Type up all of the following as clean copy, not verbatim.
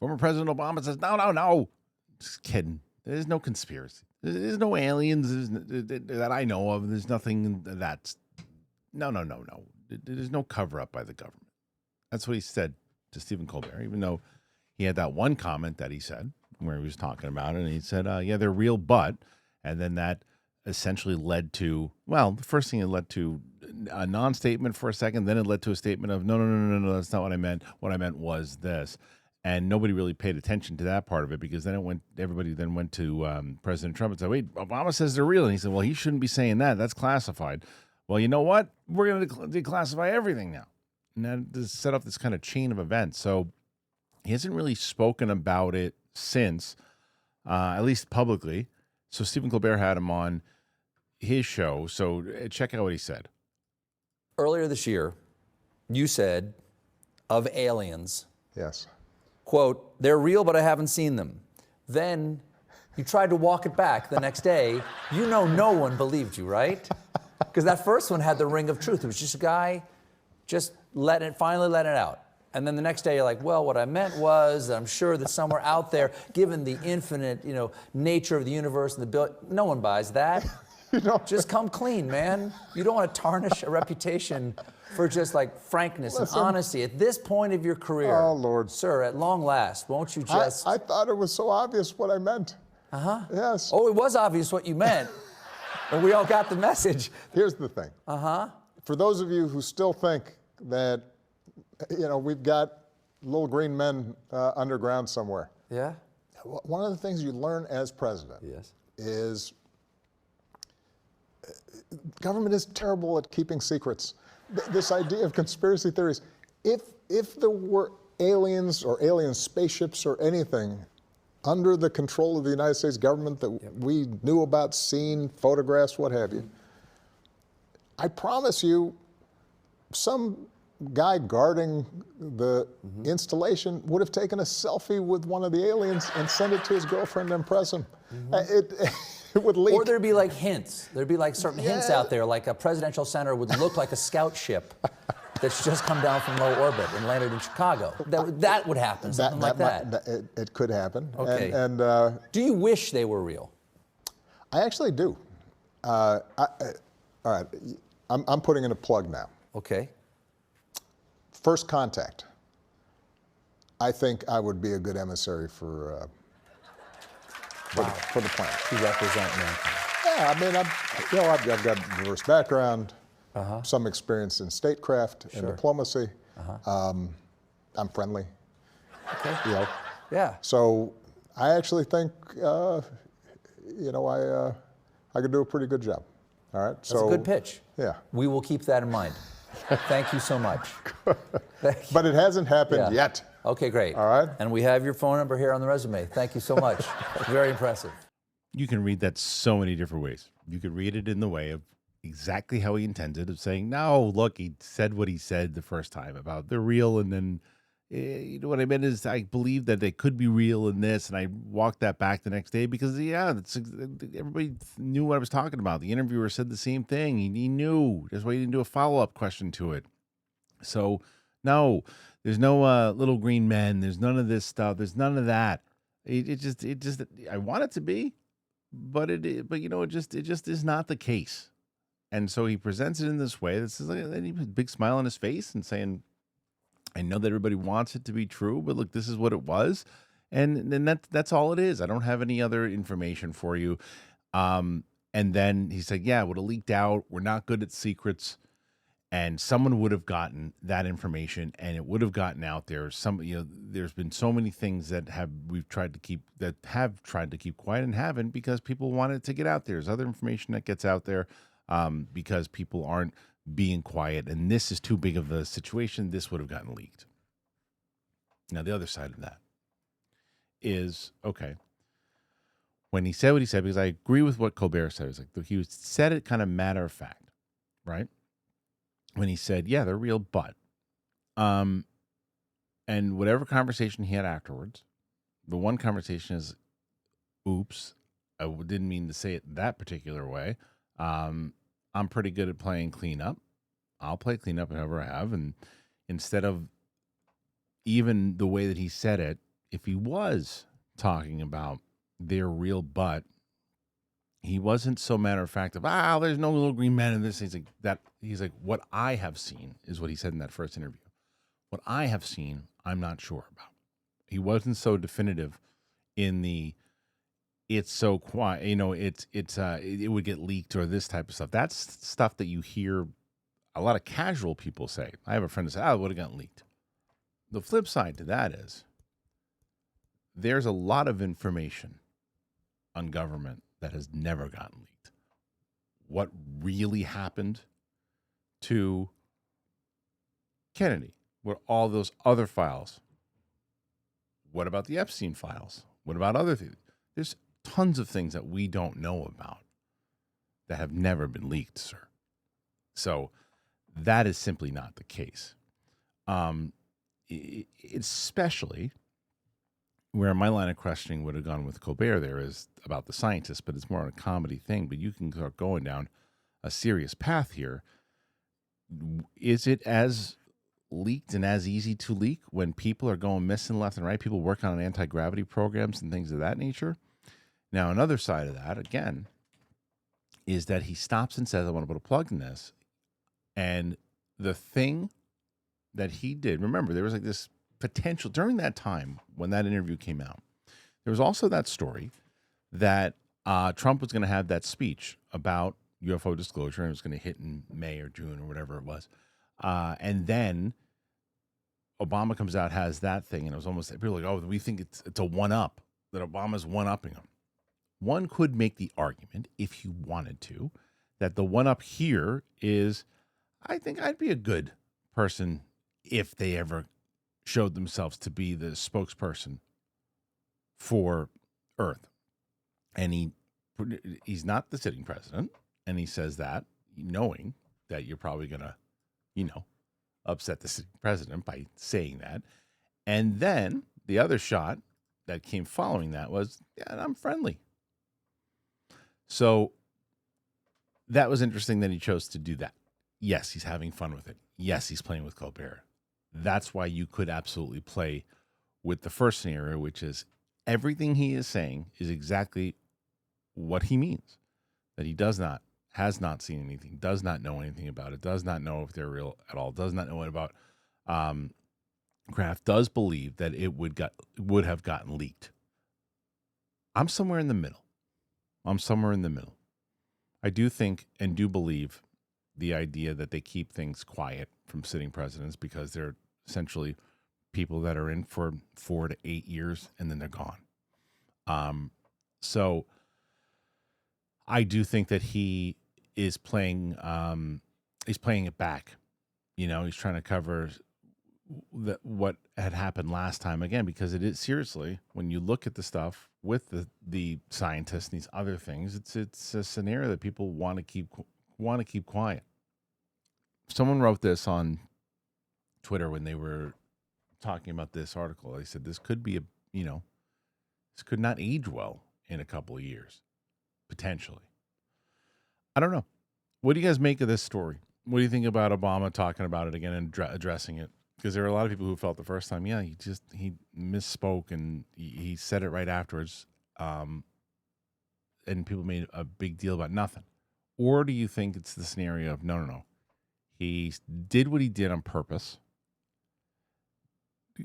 Former President Obama says, no. Just kidding. There's no conspiracy. There's no aliens that I know of. There's nothing that's... No. There's no cover-up by the government. That's what he said to Stephen Colbert, even though he had that one comment that he said where he was talking about it, and he said, yeah, they're real, but... And then that essentially led to... Well, the first thing it led to a non-statement for a second, then it led to a statement of, no, that's not what I meant. What I meant was this. And nobody really paid attention to that part of it because then everybody then went to President Trump and said, wait, Obama says they're real. And he said, well, he shouldn't be saying that. That's classified. Well, you know what? We're going to declassify everything now. And that just set up this kind of chain of events. So he hasn't really spoken about it since, at least publicly. So Stephen Colbert had him on his show. So check out what he said. Earlier this year, you said of aliens. Yes. Quote, they're real, but I haven't seen them. Then you tried to walk it back the next day. You know no one believed you, right? Because that first one had the ring of truth. It was just a guy just finally let it out. And then the next day you're like, well, what I meant was that I'm sure that somewhere out there, given the infinite, nature of the universe and no one buys that. Just come clean, man. You don't want to tarnish a reputation for just like frankness and honesty at this point of your career. Oh, Lord. Sir, at long last, won't you just... I thought it was so obvious what I meant. Uh-huh. Yes. Oh, it was obvious what you meant. And we all got the message. Here's the thing. Uh-huh. For those of you who still think that, we've got little green men underground somewhere. Yeah. One of the things you learn as president is government is terrible at keeping secrets. This idea of conspiracy theories, if there were aliens or alien spaceships or anything under the control of the United States government that we knew about, seen, photographs, what have you, I promise you, some guy guarding the installation would have taken a selfie with one of the aliens and sent it to his girlfriend to impress him. It would leak. Or there'd be like hints. There'd be like certain hints out there, like a presidential center would look like a scout ship that's just come down from low orbit and landed in Chicago. That would happen, something like that. It could happen. Okay. And do you wish they were real? I actually do. All right, I'm putting in a plug now. Okay. First Contact. I think I would be a good emissary for the plan. You represent mankind. Yeah, I mean, I've got a diverse background, some experience in statecraft and diplomacy. I'm friendly. Okay. Yeah. So I actually think, I could do a pretty good job. All right. That's a good pitch. Yeah. We will keep that in mind. Thank you so much. But it hasn't happened yet. Okay, great. All right. And we have your phone number here on the resume. Thank you so much. Very impressive. You can read that so many different ways. You could read it in the way of exactly how he intended, of saying, no, look, he said what he said the first time about they're real, and then, what I meant is I believe that they could be real in this, and I walked that back the next day because, everybody knew what I was talking about. The interviewer said the same thing. He knew. That's why he didn't do a follow-up question to it. So, no, there's no little green men. There's none of this stuff. There's none of that. It just. I want it to be, but it just is not the case. And so he presents it in this way. This is like a big smile on his face and saying, I know that everybody wants it to be true, but look, this is what it was. And then that's all it is. I don't have any other information for you. And then he said, yeah, it would have leaked out. We're not good at secrets. And someone would have gotten that information and it would have gotten out there. There's been so many things that have tried to keep quiet and haven't because people want it to get out there. There's other information that gets out there because people aren't being quiet, and this is too big of a situation. This would have gotten leaked. Now, the other side of that is, okay, when he said what he said, because I agree with what Colbert said, he said it kind of matter of fact, right? When he said, yeah, they're real, but, and whatever conversation he had afterwards, the one conversation is, oops, I didn't mean to say it that particular way. I'm pretty good at playing cleanup. I'll play cleanup however I have. And instead of even the way that he said it, if he was talking about their real butt, he wasn't so matter of fact of, there's no little green men in this. He's like, what I have seen is what he said in that first interview. What I have seen, I'm not sure about. He wasn't so definitive in the, it's so quiet, it would get leaked or this type of stuff. That's stuff that you hear a lot of casual people say. I have a friend that said, it would have gotten leaked. The flip side to that is there's a lot of information on government that has never gotten leaked. What really happened to Kennedy? What all those other files? What about the Epstein files? What about other things? There's tons of things that we don't know about that have never been leaked, sir. So that is simply not the case. Especially where my line of questioning would have gone with Colbert there is about the scientists, but it's more a comedy thing. But you can start going down a serious path here. Is it as leaked and as easy to leak when people are going missing left and right? People work on anti-gravity programs and things of that nature. Now, another side of that, again, is that he stops and says, I want to put a plug in this. And the thing that he did, remember, there was like this potential during that time when that interview came out. There was also that story that Trump was going to have that speech about UFO disclosure, and it was going to hit in May or June or whatever it was. And then Obama comes out, has that thing, and it was almost, people were like, we think it's a one-up, that Obama's one-upping him. One could make the argument, if you wanted to, that the one-up here is, I think I'd be a good person if they ever showed themselves to be the spokesperson for Earth. And he's not the sitting president, and he says that knowing that you're probably going to, upset the sitting president by saying that. And then the other shot that came following that was, I'm friendly. So that was interesting that he chose to do that. Yes, he's having fun with it. Yes, he's playing with Colbert. That's why you could absolutely play with the first scenario, which is everything he is saying is exactly what he means. That he has not seen anything, does not know anything about it, does not know if they're real at all, does not know about Kraft, does believe that it would have gotten leaked. I'm somewhere in the middle. I do think and do believe the idea that they keep things quiet from sitting presidents because they're essentially people that are in for 4 to 8 years and then they're gone. So I do think that he is playing it back. He's trying to cover what had happened last time again, because it is seriously, when you look at the stuff with the scientists and these other things, it's a scenario that people want to keep quiet. Someone wrote this on Twitter when they were talking about this article. They said this could be this could not age well in a couple of years, potentially. I don't know. What do you guys make of this story? What do you think about Obama talking about it again and addressing it? Because there were a lot of people who felt the first time, he misspoke and he said it right afterwards, and people made a big deal about nothing. Or do you think it's the scenario of no, he did what he did on purpose,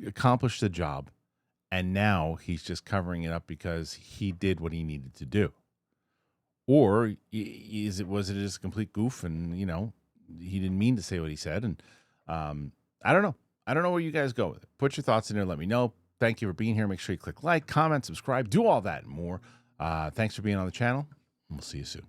accomplished the job, and now he's just covering it up because he did what he needed to do? Or was it just a complete goof and, he didn't mean to say what he said? And I don't know. I don't know where you guys go with it. Put your thoughts in there. Let me know. Thank you for being here. Make sure you click like, comment, subscribe, do all that and more. Thanks for being on the channel. And we'll see you soon.